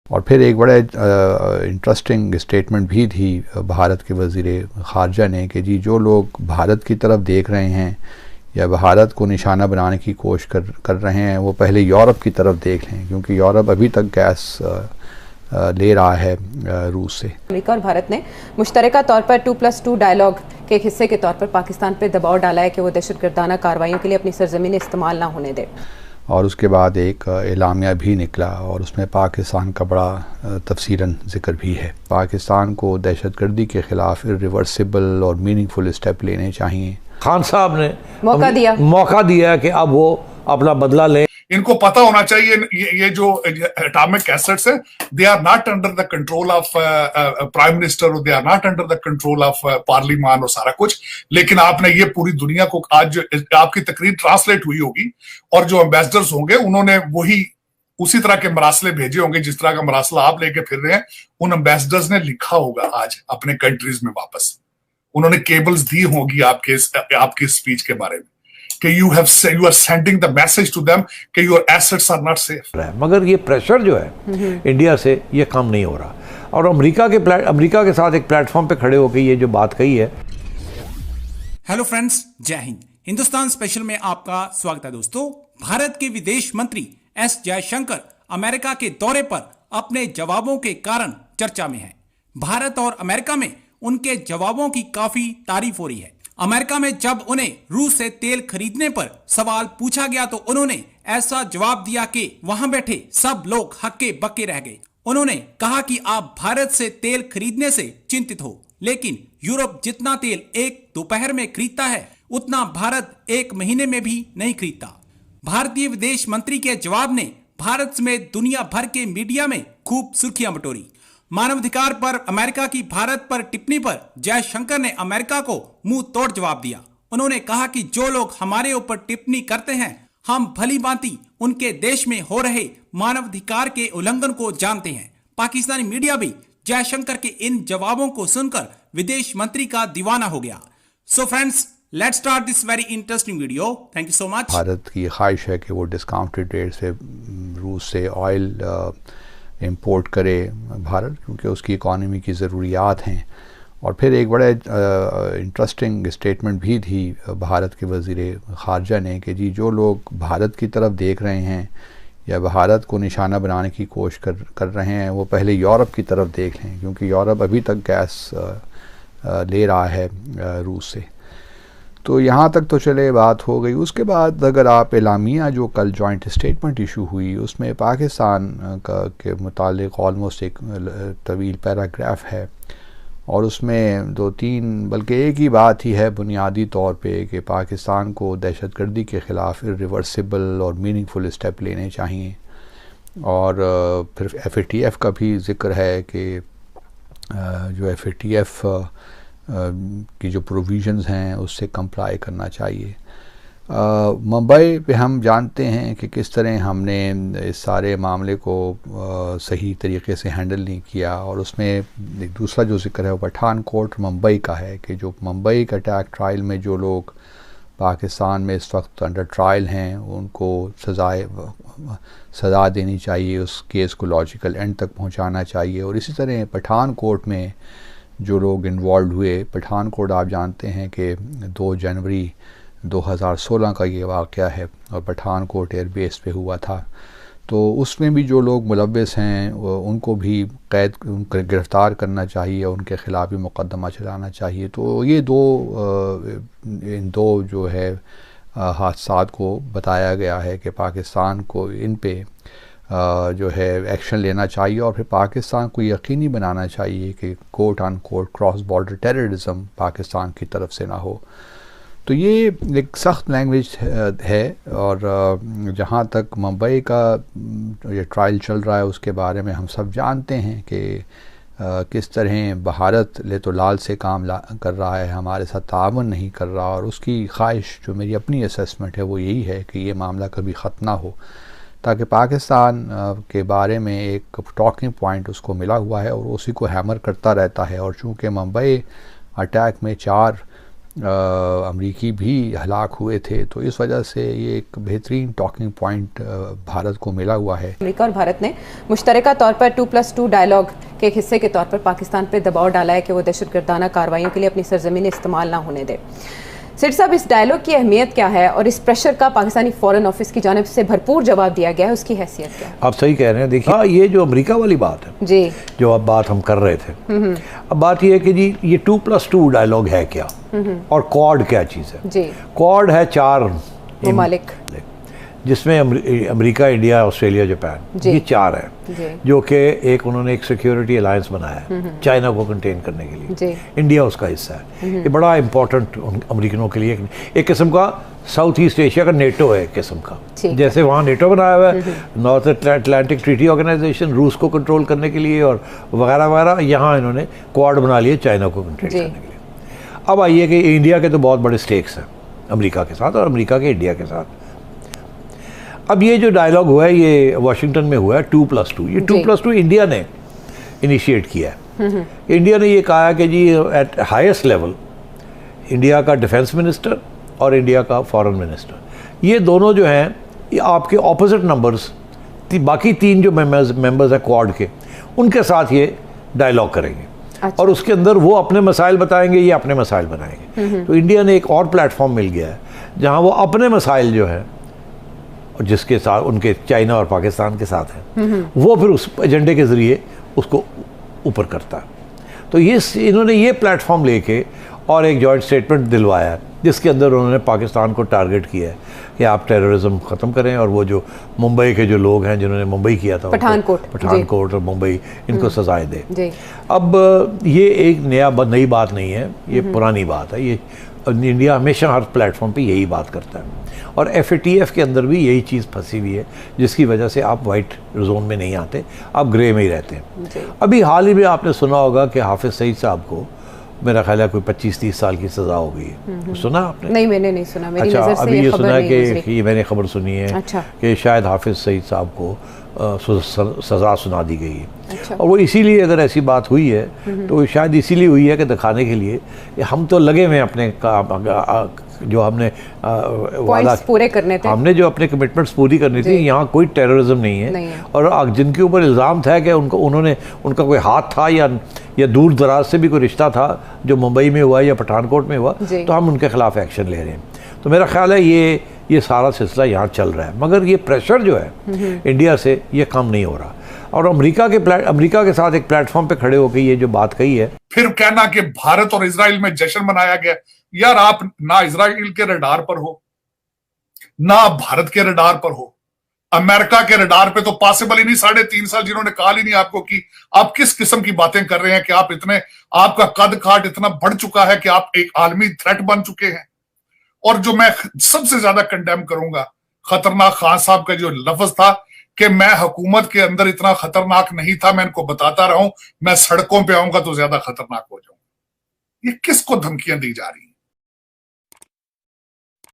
और फिर एक बड़ा इंटरेस्टिंग स्टेटमेंट भी थी भारत के वज़ीर ख़ारजा ने कि जी जो लोग भारत की तरफ देख रहे हैं या भारत को निशाना बनाने की कोशिश कर रहे हैं वो पहले यूरोप की तरफ देख लें, क्योंकि यूरोप अभी तक गैस ले रहा है रूस से। अमेरिका और भारत ने मुश्तरका तौर पर 2+2 डायलॉग के एक हिस्से के तौर पर पाकिस्तान पर दबाव डाला है कि वो दहशतगर्दाना कार्रवाइयों के लिए अपनी सरजमीन इस्तेमाल ना होने दे। और उसके बाद एक एलामिया भी निकला और उसमें पाकिस्तान का बड़ा तफसीलन ज़िक्र भी है। पाकिस्तान को दहशतगर्दी के ख़िलाफ़ इर्रिवर्सिबल और मीनिंगफुल स्टेप लेने चाहिए। खान साहब ने मौका दिया कि अब वो अपना बदला लें। इनको पता होना चाहिए ये जो एटॉमिक एसेट्स है they are not under the control of prime minister, they are not under the control of parliament और सारा कुछ। लेकिन आपने ये पूरी दुनिया को आज आपकी तकरीर ट्रांसलेट हुई होगी और जो एम्बेसडर्स होंगे उन्होंने वही उसी तरह के मरासले भेजे होंगे जिस तरह का मरासला आप लेके फिर रहे हैं। उन एम्बेसडर्स ने लिखा होगा आज अपने कंट्रीज में वापस, उन्होंने केबल्स दी होंगी आपके स्पीच के बारे में कि you are sending the message to them कि your assets are not safe। मगर ये प्रेशर जो है इंडिया से ये कम नहीं हो रहा और अमेरिका के साथ एक प्लेटफॉर्म पे खड़े होकर ये जो बात कही है। हेलो फ्रेंड्स, जय हिंद। हिंदुस्तान स्पेशल में आपका स्वागत है दोस्तों। भारत के विदेश मंत्री एस जयशंकर अमेरिका के दौरे पर अपने जवाबों के कारण चर्चा में है। भारत और अमेरिका में उनके जवाबों की काफी तारीफ हो रही है। अमेरिका में जब उन्हें रूस से तेल खरीदने पर सवाल पूछा गया तो उन्होंने ऐसा जवाब दिया कि वहां बैठे सब लोग हक्के बक्के रह गए। उन्होंने कहा कि आप भारत से तेल खरीदने से चिंतित हो, लेकिन यूरोप जितना तेल एक दोपहर में खरीदता है उतना भारत एक महीने में भी नहीं खरीदता। भारतीय विदेश मंत्री के जवाब ने भारत समेत दुनिया भर के मीडिया में खूब सुर्खियां बटोरी। मानवाधिकार पर अमेरिका की भारत पर टिप्पणी पर जयशंकर ने अमेरिका को मुंह तोड़ जवाब दिया। उन्होंने कहा कि जो लोग हमारे ऊपर टिप्पणी करते हैं हम भली भांति उनके देश में हो रहे मानवाधिकार के उल्लंघन को जानते हैं। पाकिस्तानी मीडिया भी जयशंकर के इन जवाबों को सुनकर विदेश मंत्री का दीवाना हो गया। So friends, let's start this very interesting video. Thank you so much. Bharat की ख्वाहिश है कि वो डिस्काउंटेड रेट से रूस से ऑयल इंपोर्ट करे भारत, क्योंकि उसकी इकॉनमी की ज़रूरियात हैं। और फिर एक बड़ा इंटरेस्टिंग स्टेटमेंट भी थी भारत के वज़ीर ख़ारजा ने कि जी जो लोग भारत की तरफ देख रहे हैं या भारत को निशाना बनाने की कोशिश कर रहे हैं वो पहले यूरोप की तरफ देख लें, क्योंकि यूरोप अभी तक गैस ले रहा है रूस से। तो यहाँ तक तो चले बात हो गई। उसके बाद अगर आप एलामिया जो कल जॉइंट स्टेटमेंट इशू हुई उसमें पाकिस्तान के मुतालिक ऑलमोस्ट एक तवील पैराग्राफ है और उसमें 2-3 बल्कि एक ही बात ही है बुनियादी तौर पे कि पाकिस्तान को दहशतगर्दी के ख़िलाफ़ इर्रिवर्सिबल और मीनिंगफुल स्टेप लेने चाहिए। और फिर FATF का भी ज़िक्र है कि जो FATF की जो प्रोविज़न्स हैं उससे कंप्लाई करना चाहिए। मुंबई पे हम जानते हैं कि किस तरह हमने इस सारे मामले को सही तरीके से हैंडल नहीं किया और उसमें एक दूसरा जो ज़िक्र है वो पठानकोट मुंबई का है कि जो मुंबई का अटैक ट्रायल में जो लोग पाकिस्तान में इस वक्त अंडर ट्रायल हैं उनको सज़ा देनी चाहिए, उस केस को लॉजिकल एंड तक पहुंचाना चाहिए। और इसी तरह पठानकोट में जो लोग इन्वॉल्व हुए, पठानकोट आप जानते हैं कि 2 जनवरी 2016 का ये वाक़या है और पठानकोट एयरबेस पे हुआ था। तो उसमें भी जो लोग मुलव्वस हैं उनको भी गिरफ़्तार करना चाहिए, उनके ख़िलाफ़ भी मुक़दमा चलाना चाहिए। तो ये इन दो जो है हादसात को बताया गया है कि पाकिस्तान को इन पे जो है एक्शन लेना चाहिए और फिर पाकिस्तान को यकीनी बनाना चाहिए कि quote on quote cross border terrorism Pakistan की तरफ से ना हो। तो ये एक सख्त लैंग्वेज है। और जहाँ तक मुंबई का ये ट्रायल चल रहा है उसके बारे में हम सब जानते हैं कि किस तरह भारत ले तो लाल से काम कर रहा है, हमारे साथ ताअवुन नहीं कर रहा। और उसकी ख्वाहिश जो मेरी अपनी असेसमेंट है वो यही है कि ये मामला कभी ख़त्म ना हो, ताकि पाकिस्तान के बारे में एक टॉकिंग पॉइंट उसको मिला हुआ है और उसी को हैमर करता रहता है। और चूँकि मुंबई अटैक में 4 अमरीकी भी हलाक हुए थे। तो इस वजह से ये एक बेहतरीन टॉकिंग पॉइंट भारत को मिला हुआ है। अमेरिका और भारत ने मुश्तरका तौर पर 2+2 डायलॉग के एक हिस्से के तौर पर पाकिस्तान पर दबाव डाला है कि वो दहशतगर्दाना कार्रवाइयों के लिए अपनी सरजमीन इस्तेमाल ना होने दे। सेठ साहब, इस डायलॉग की अहमियत क्या है और इस प्रेशर का पाकिस्तानी फॉरेन ऑफिस की जानिब से भरपूर जवाब दिया गया है, उसकी हैसियत क्या है? आप सही कह रहे हैं। देखिए, हाँ, ये जो अमेरिका वाली बात है जी, जो अब बात हम कर रहे थे, अब बात ये है कि जी ये 2+2 डायलॉग है क्या और क्वाड क्या चीज़ है। जी, क्वाड है 4 ममालिक, जिसमें अमेरिका, इंडिया, ऑस्ट्रेलिया, जापान, ये 4 है जो कि एक उन्होंने एक सिक्योरिटी अलायंस बनाया है चाइना को कंटेन करने के लिए। इंडिया उसका हिस्सा है। ये बड़ा इंपॉर्टेंट अमेरिकनों के लिए एक किस्म का साउथ ईस्ट एशिया का नेटो है एक किस्म का। जैसे वहाँ नेटो बनाया हुआ है, नॉर्थ अटलांटिक ट्रीटी ऑर्गेनाइजेशन, रूस को कंट्रोल करने के लिए और वगैरह वगैरह, यहाँ इन्होंने क्वाड बना लिए चाइना को कंट्रोल करने के लिए। अब आइए कि इंडिया के तो बहुत बड़े स्टेक्स हैं अमेरिका के साथ और अमेरिका के इंडिया के साथ। अब ये जो डायलॉग हुआ है ये वाशिंगटन में हुआ है 2+2। ये 2+2 इंडिया ने इनिशिएट किया है। इंडिया ने ये कहा कि जी एट हाईएस्ट लेवल इंडिया का डिफेंस मिनिस्टर और इंडिया का फॉरेन मिनिस्टर, ये दोनों जो हैं ये आपके ऑपोजिट नंबर्स, बाकी 3 जो मेंबर्स हैं क्वाड के, उनके साथ ये डायलॉग करेंगे। अच्छा। और उसके अंदर वो अपने मसाइल बताएंगे, ये अपने मसाइल बनाएंगे। तो इंडिया ने एक और प्लेटफॉर्म मिल गया है जहाँ वो अपने मसाइल जो है जिसके साथ उनके चाइना और पाकिस्तान के साथ हैं, वो फिर उस एजेंडे के ज़रिए उसको ऊपर करता है। तो ये इन्होंने ये प्लेटफॉर्म लेके और एक जॉइंट स्टेटमेंट दिलवाया है जिसके अंदर उन्होंने पाकिस्तान को टारगेट किया है कि आप टेररिज्म ख़त्म करें और वो जो मुंबई के जो लोग हैं जिन्होंने मुंबई किया था, पठानकोट और मुंबई, इनको सजाएं दें। अब ये एक नई बात नहीं है, ये पुरानी बात है। ये इंडिया हमेशा हर प्लेटफॉर्म पे यही बात करता है और FATF के अंदर भी यही चीज़ फंसी हुई है जिसकी वजह से आप वाइट जोन में नहीं आते, आप ग्रे में ही रहते हैं। अभी हाल ही में आपने सुना होगा कि हाफिज़ सईद साहब को मेरा ख्याल है कोई 25-30 साल की सज़ा हो गई है। सुना आपने? नहीं, मैंने नहीं सुना। मेरी अच्छा, नज़र से अभी ये सुना है कि ये मैंने खबर सुनी है। अच्छा। कि शायद हाफिज़ सईद साहब को सज़ा सुना दी गई है। अच्छा। और वो इसीलिए, अगर ऐसी बात हुई है तो शायद इसीलिए हुई है कि दिखाने के लिए कि हम तो लगे हुए हैं अपने जो हमने वादा पूरे करने थे, हमने जो अपने कमिटमेंट्स पूरी करनी थी। यहाँ कोई टेररिज्म नहीं है और जिनके ऊपर इल्ज़ाम था कि उनका कोई हाथ था या दूर दराज से भी कोई रिश्ता था जो मुंबई में हुआ या पठानकोट में हुआ, तो हम उनके खिलाफ एक्शन ले रहे हैं। तो मेरा ख्याल है ये सारा सिलसिला यहाँ चल रहा है, मगर ये प्रेशर जो है इंडिया से ये कम नहीं हो रहा। और अमेरिका के साथ एक प्लेटफॉर्म पे खड़े होकर ये जो बात कही है, फिर कहना कि भारत और इजराइल में जश्न मनाया गया। यार, आप ना इजराइल के रडार पर हो ना भारत के रडार पर हो। अमेरिका के रडार पे तो पॉसिबल ही नहीं। 3.5 साल जिन्होंने कहा ही नहीं आपको कि आप किस किस्म की बातें कर रहे हैं कि आपका कद काट इतना बढ़ चुका है कि आप एक आलमी थ्रेट बन चुके हैं। और जो मैं सबसे ज्यादा कंडेम करूंगा, खतरनाक खान साहब का जो लफ्ज था कि मैं हुकूमत के अंदर इतना खतरनाक नहीं था, मैं इनको बताता रहा हूं, मैं सड़कों पे आऊंगा तो ज्यादा खतरनाक हो जाऊंगा। ये किसको धमकियां दी जा रही हैं?